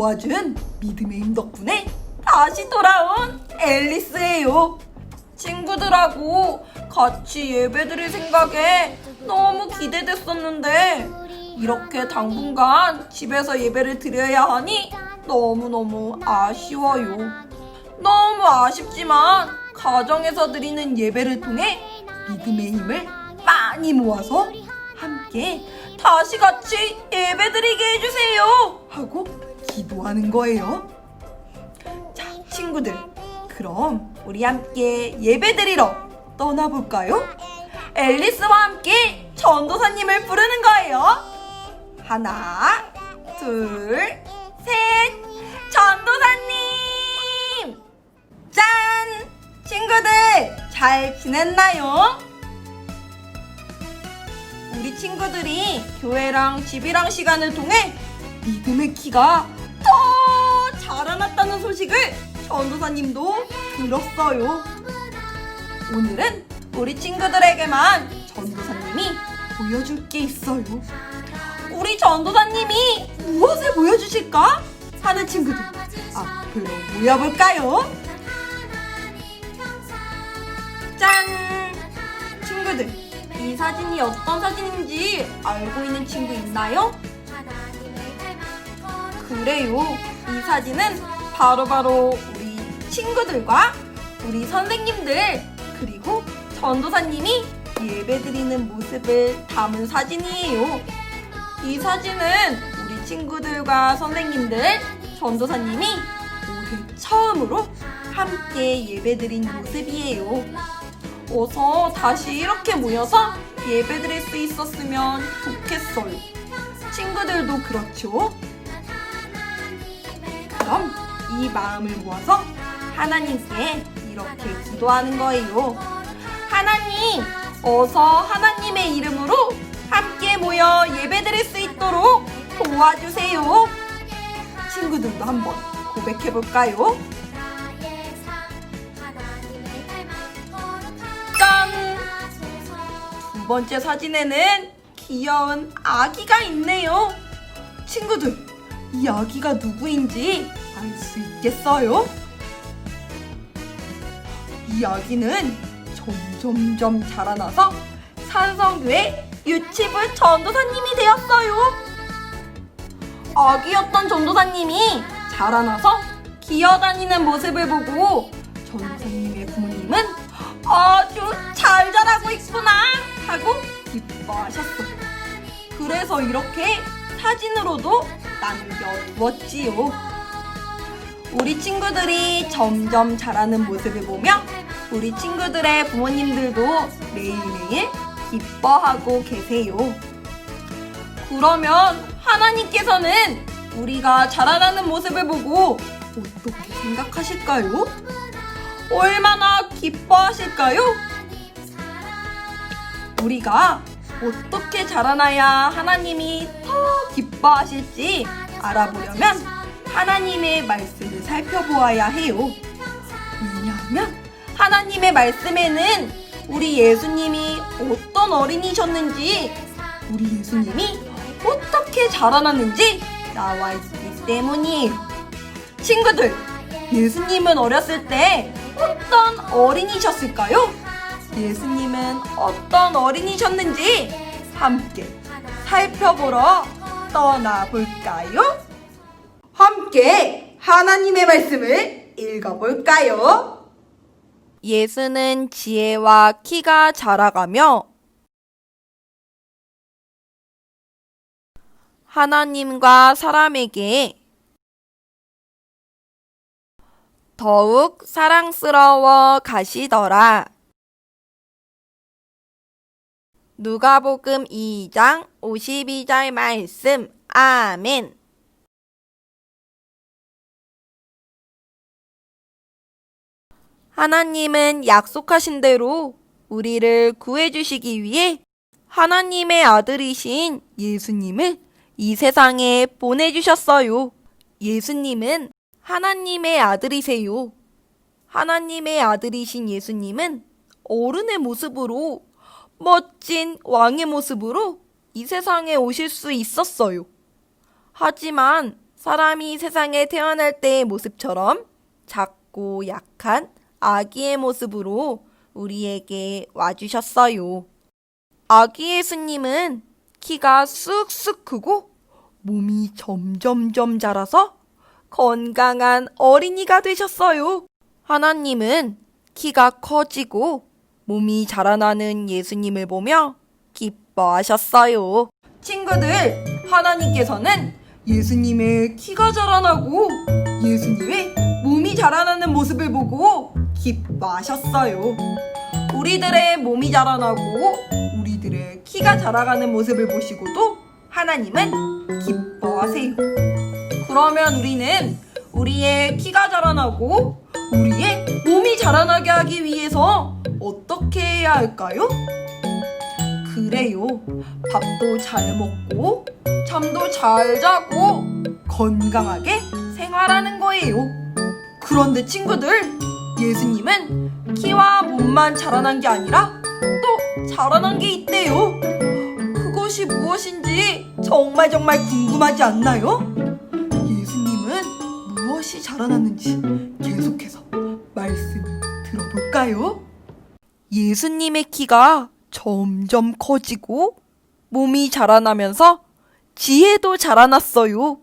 도와준 믿음의 힘 덕분에 다시 돌아온 앨리스예요. 친구들하고 같이 예배드릴 생각에 너무 기대됐었는데 이렇게 당분간 집에서 예배를 드려야 하니 너무너무 아쉬워요. 너무 아쉽지만 가정에서 드리는 예배를 통해 믿음의 힘을 많이 모아서 함께 다시 같이 예배드리게 해주세요 하고 기도하는 거예요. 자, 친구들, 그럼 우리 함께 예배드리러 떠나볼까요? 앨리스와 함께 전도사님을 부르는 거예요. 하나, 둘, 셋, 전도사님! 짠! 친구들, 잘 지냈나요? 우리 친구들이 교회랑 집이랑 시간을 통해 믿음의 키가 더 자라났다는 소식을 전도사님도 들었어요. 오늘은 우리 친구들에게만 전도사님이 보여줄 게 있어요. 우리 전도사님이 무엇을 보여주실까? 하는 친구들 앞으로 모여볼까요? 짠! 친구들, 이 사진이 어떤 사진인지 알고 있는 친구 있나요? 그래요. 이 사진은 바로 우리 친구들과 우리 선생님들 그리고 전도사님이 예배드리는 모습을 담은 사진이에요. 이 사진은 우리 친구들과 선생님들, 전도사님이 올해 처음으로 함께 예배드린 모습이에요. 어서 다시 이렇게 모여서 예배드릴 수 있었으면 좋겠어요. 친구들도 그렇죠? 그럼 이 마음을 모아서 하나님께 이렇게 기도하는 거예요. 하나님, 어서 하나님의 이름으로 함께 모여 예배드릴 수 있도록 도와주세요. 친구들도 한번 고백해볼까요? 짠! 두 번째 사진에는 귀여운 아기가 있네요. 친구들, 이 아기가 누구인지 알 수 있겠어요? 이 아기는 점점 자라나서 산성교회 유치부 전도사님이 되었어요. 아기였던 전도사님이 자라나서 기어다니는 모습을 보고 전도사님의 부모님은 아주 잘 자라고 있구나 하고 기뻐하셨어요. 그래서 이렇게 사진으로도 남겨두었지요. 우리 친구들이 점점 자라는 모습을 보며 우리 친구들의 부모님들도 매일매일 기뻐하고 계세요. 그러면 하나님께서는 우리가 자라나는 모습을 보고 어떻게 생각하실까요? 얼마나 기뻐하실까요? 우리가 어떻게 자라나야 하나님이 더 기뻐하실지 알아보려면 하나님의 말씀을 살펴보아야 해요. 왜냐하면 하나님의 말씀에는 우리 예수님이 어떤 어린이셨는지, 우리 예수님이 어떻게 자라났는지 나와 있기 때문이에요. 친구들, 예수님은 어렸을 때 어떤 어린이셨을까요? 예수님은 어떤 어린이셨는지 함께 살펴보러 떠나볼까요? 함께 하나님의 말씀을 읽어볼까요? 예수는 지혜와 키가 자라가며 하나님과 사람에게 더욱 사랑스러워 가시더라. 누가복음 2장 52절 말씀. 아멘. 하나님은 약속하신 대로 우리를 구해주시기 위해 하나님의 아들이신 예수님을 이 세상에 보내주셨어요. 예수님은 하나님의 아들이세요. 하나님의 아들이신 예수님은 어른의 모습으로, 멋진 왕의 모습으로 이 세상에 오실 수 있었어요. 하지만 사람이 세상에 태어날 때의 모습처럼 작고 약한 아기의 모습으로 우리에게 와주셨어요. 아기 예수님은 키가 쑥쑥 크고 몸이 점점점 자라서 건강한 어린이가 되셨어요. 하나님은 키가 커지고 몸이 자라나는 예수님을 보며 기뻐하셨어요. 친구들, 하나님께서는 예수님의 키가 자라나고 예수님의 몸이 자라나는 모습을 보고 기뻐하셨어요. 우리들의 몸이 자라나고 우리들의 키가 자라가는 모습을 보시고도 하나님은 기뻐하세요. 그러면 우리는 우리의 키가 자라나고 우리의 몸이 자라나게 하기 위해서 어떻게 해야 할까요? 그래요. 밥도 잘 먹고 잠도 잘 자고 건강하게 생활하는 거예요. 그런데 친구들, 예수님은 키와 몸만 자라난 게 아니라 또 자라난 게 있대요. 그것이 무엇인지 정말 궁금하지 않나요? 예수님은 무엇이 자라났는지 계속해서 말씀 들어볼까요? 예수님의 키가 점점 커지고 몸이 자라나면서 지혜도 자라났어요.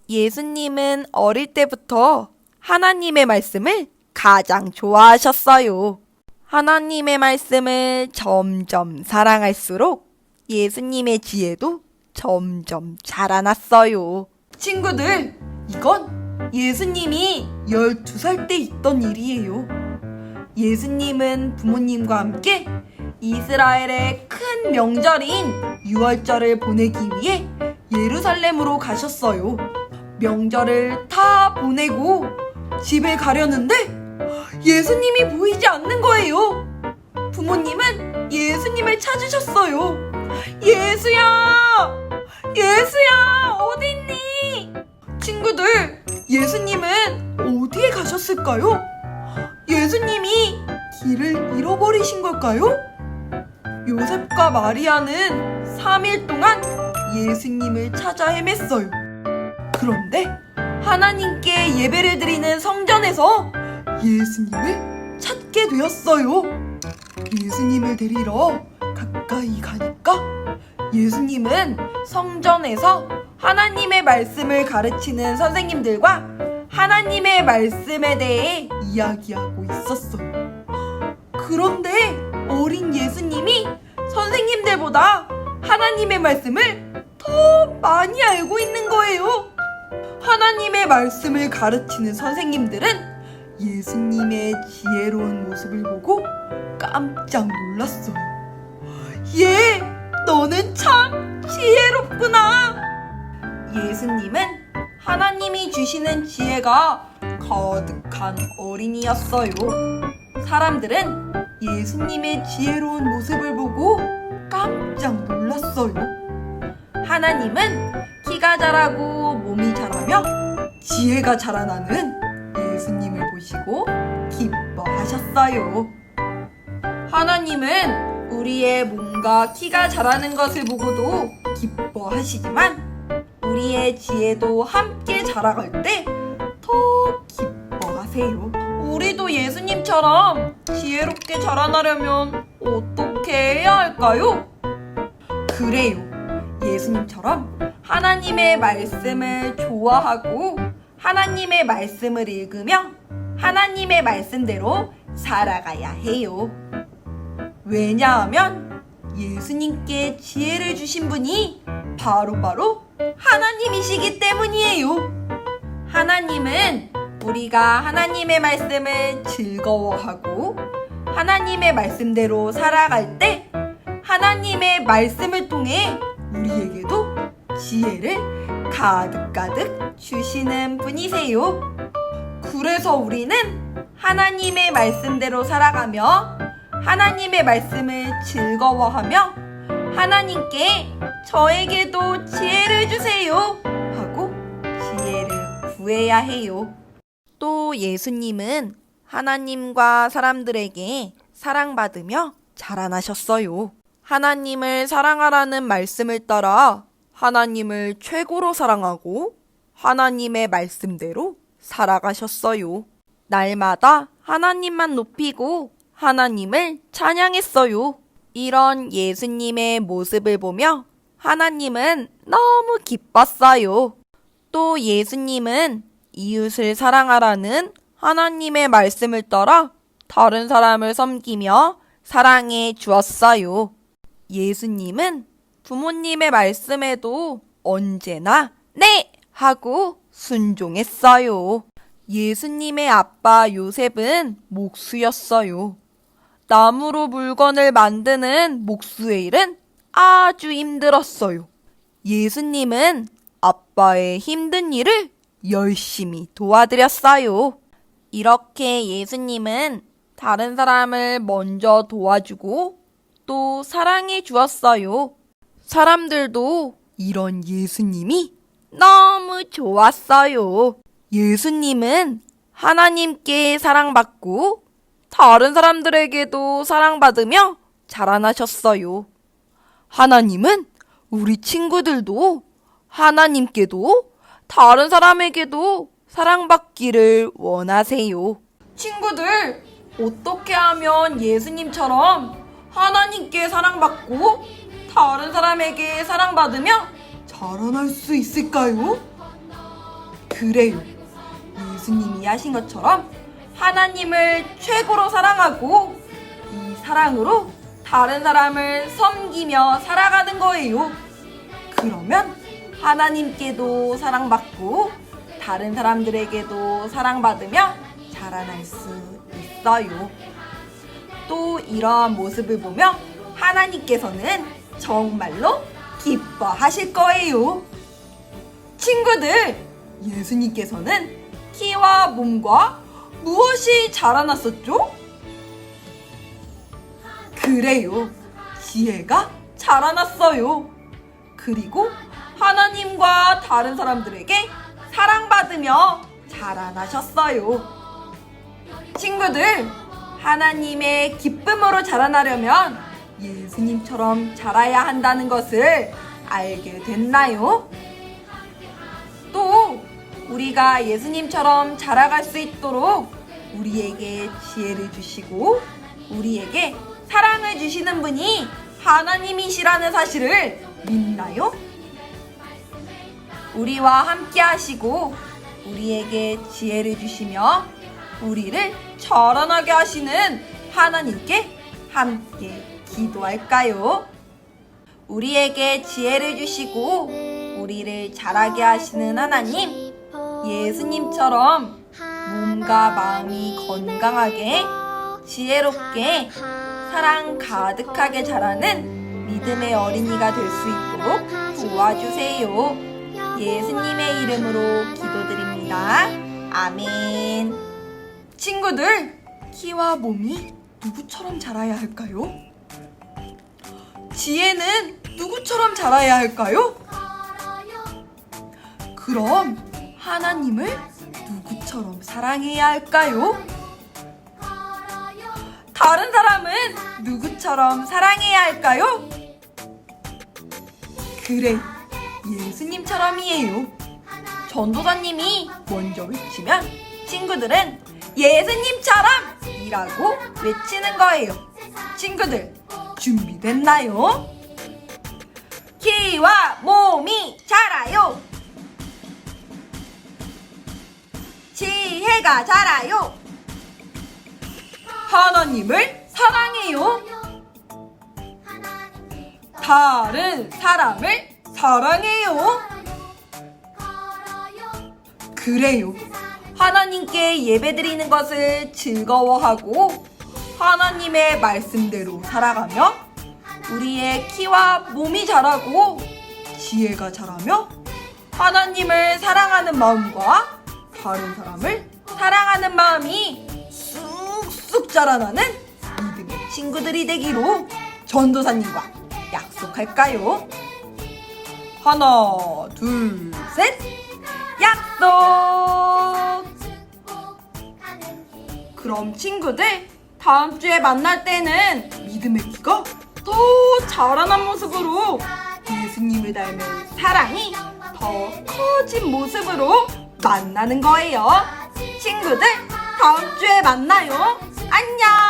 예수님은 어릴 때부터 하나님의 말씀을 가장 좋아하셨어요. 하나님의 말씀을 점점 사랑할수록 예수님의 지혜도 점점 자라났어요. 친구들, 이건 예수님이 12살 때 있던 일이에요. 예수님은 부모님과 함께 이스라엘의 큰 명절인 유월절을 보내기 위해 예루살렘으로 가셨어요. 명절을 다 보내고 집에 가려는데 예수님이 보이지 않는 거예요. 부모님은 예수님을 찾으셨어요. 예수야! 예수야! 어디 있니? 친구들, 예수님은 어디에 가셨을까요? 예수님이 길을 잃어버리신 걸까요? 요셉과 마리아는 3일 동안 예수님을 찾아 헤맸어요. 그런데 하나님께 예배를 드리는 성전에서 예수님을 찾게 되었어요. 예수님을 데리러 가까이 가니까 예수님은 성전에서 하나님의 말씀을 가르치는 선생님들과 하나님의 말씀에 대해 이야기하고 있었어요. 그런데 어린 예수님이 선생님들보다 하나님의 말씀을 더 많이 알고 있는 거예요. 하나님의 말씀을 가르치는 선생님들은 예수님의 지혜로운 모습을 보고 깜짝 놀랐어요. 예, 너는 참 지혜롭구나. 예수님은 하나님이 주시는 지혜가 가득한 어린이였어요. 사람들은 예수님의 지혜로운 모습을 보고 깜짝 놀랐어요. 하나님은 키가 자라고 몸이 자라며 지혜가 자라나는 예수님을 보시고 기뻐하셨어요. 하나님은 우리의 몸과 키가 자라는 것을 보고도 기뻐하시지만 우리의 지혜도 함께 자라갈 때 더 기뻐하세요. 우리도 예수님처럼 지혜롭게 자라나려면 어떻게 해야 할까요? 그래요. 예수님처럼 하나님의 말씀을 좋아하고 하나님의 말씀을 읽으며 하나님의 말씀대로 살아가야 해요. 왜냐하면 예수님께 지혜를 주신 분이 바로 하나님이시기 때문이에요. 하나님은 우리가 하나님의 말씀을 즐거워하고 하나님의 말씀대로 살아갈 때 하나님의 말씀을 통해 우리에게도 지혜를 가득 주시는 분이세요. 그래서 우리는 하나님의 말씀대로 살아가며 하나님의 말씀을 즐거워하며 하나님께 저에게도 지혜를 주세요 하고 지혜를 구해야 해요. 또 예수님은 하나님과 사람들에게 사랑받으며 자라나셨어요. 하나님을 사랑하라는 말씀을 따라 하나님을 최고로 사랑하고 하나님의 말씀대로 살아가셨어요. 날마다 하나님만 높이고 하나님을 찬양했어요. 이런 예수님의 모습을 보며 하나님은 너무 기뻤어요. 또 예수님은 이웃을 사랑하라는 하나님의 말씀을 따라 다른 사람을 섬기며 사랑해 주었어요. 예수님은 부모님의 말씀에도 언제나 네! 하고 순종했어요. 예수님의 아빠 요셉은 목수였어요. 나무로 물건을 만드는 목수의 일은 아주 힘들었어요. 예수님은 아빠의 힘든 일을 열심히 도와드렸어요. 이렇게 예수님은 다른 사람을 먼저 도와주고 또 사랑해 주었어요. 사람들도 이런 예수님이 너무 좋았어요. 예수님은 하나님께 사랑받고 다른 사람들에게도 사랑받으며 자라나셨어요. 하나님은 우리 친구들도 하나님께도 다른 사람에게도 사랑받기를 원하세요. 친구들, 어떻게 하면 예수님처럼 하나님께 사랑받고 다른 사람에게 사랑받으며 자라날 수 있을까요? 그래요. 예수님이 하신 것처럼 하나님을 최고로 사랑하고 이 사랑으로 다른 사람을 섬기며 살아가는 거예요. 그러면 하나님께도 사랑받고 다른 사람들에게도 사랑받으며 자라날 수 있어요. 또 이러한 모습을 보며 하나님께서는 정말로 기뻐하실 거예요. 친구들, 예수님께서는 키와 몸과 무엇이 자라났었죠? 그래요. 지혜가 자라났어요. 그리고 하나님과 다른 사람들에게 사랑받으며 자라나셨어요. 친구들, 하나님의 기쁨으로 자라나려면 예수님처럼 자라야 한다는 것을 알게 됐나요? 또 우리가 예수님처럼 자라갈 수 있도록 우리에게 지혜를 주시고 우리에게 사랑을 주시는 분이 하나님이시라는 사실을 믿나요? 우리와 함께 하시고 우리에게 지혜를 주시며 우리를 자라나게 하시는 하나님께 함께 기도할까요? 우리에게 지혜를 주시고 우리를 자라게 하시는 하나님, 예수님처럼 몸과 마음이 건강하게 지혜롭게 사랑 가득하게 자라는 믿음의 어린이가 될 수 있도록 도와주세요. 예수님의 이름으로 기도드립니다. 아멘. 친구들, 키와 몸이 누구처럼 자라야 할까요? 지혜는 누구처럼 자라야 할까요? 그럼 하나님을 누구처럼 사랑해야 할까요? 다른 사람은 누구처럼 사랑해야 할까요? 그래, 예수님처럼이에요. 전도사님이 먼저 외치면 친구들은 예수님처럼 이라고 외치는 거예요. 친구들, 준비됐나요? 키와 몸이 자라요. 지혜가 자라요. 하나님을 사랑해요. 다른 사람을 사랑해요. 그래요. 하나님께 예배드리는 것을 즐거워하고 하나님의 말씀대로 살아가며 우리의 키와 몸이 자라고 지혜가 자라며 하나님을 사랑하는 마음과 다른 사람을 사랑하는 마음이 쑥쑥 자라나는 믿음의 친구들이 되기로 전도사님과 약속할까요? 하나, 둘, 셋! 약속! 그럼 친구들, 다음 주에 만날 때는 믿음의 키가 더 자라난 모습으로 예수님을 닮은 사랑이 더 더 커진 모습으로 만나는 거예요. 친구들, 다음 주에 만나요. 안녕!